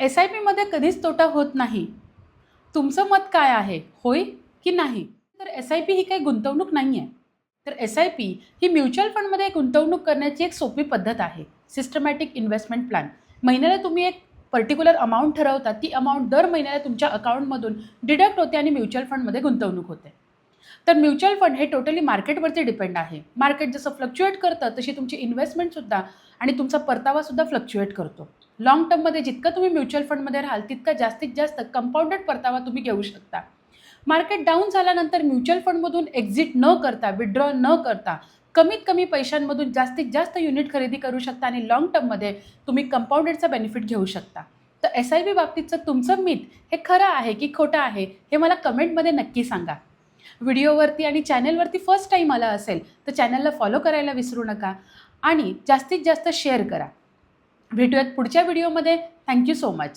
SIPमध्ये कधीच तोटा होत नाही. तुमचं मत काय आहे? होय की नाही? तर SIP ही काही गुंतवणूक नाही आहे. तर SIP ही म्युच्युअल फंडमध्ये गुंतवणूक करण्याची एक सोपी पद्धत आहे. Systematic investment plan. महिन्याला तुम्ही एक पर्टिक्युलर अमाउंट ठरवता. ती अमाउंट दर महिन्याला तुमच्या अकाउंटमधून डिडक्ट होते आणि म्युच्युअल फंडमध्ये गुंतवणूक होते. तर म्युच्युअल फंड हे टोटली मार्केटवरती डिपेंड आहे. मार्केट जसं फ्लक्च्युएट करतं तशी तुमची इन्व्हेस्टमेंटसुद्धा आणि तुमचा परतावासुद्धा फ्लक्च्युएट करतो. लाँग टर्ममध्ये जितकं तुम्ही म्युच्युअल फंडमध्ये राहाल तितका जास्तीत जास्त कंपाऊंडेड परतावा तुम्ही घेऊ शकता. मार्केट डाऊन झाल्यानंतर म्युच्युअल फंडमधून एक्झिट न करता, विथड्रॉ न करता कमीत कमी पैशांमधून जास्तीत जास्त युनिट खरेदी करू शकता आणि लाँग टर्ममध्ये तुम्ही कंपाऊंडेडचा बेनिफिट घेऊ शकता. तर SIP बाबतीतचं तुमचं मिथ हे खरं आहे की खोटं आहे हे मला कमेंटमध्ये नक्की सांगा. व्हिडिओवरती आणि चॅनलवरती फर्स्ट टाईम आला असेल तर चॅनलला फॉलो करायला विसरू नका आणि जास्तीत जास्त शेअर करा. भेटूयात पुढच्या व्हिडिओमध्ये. Thank you so much.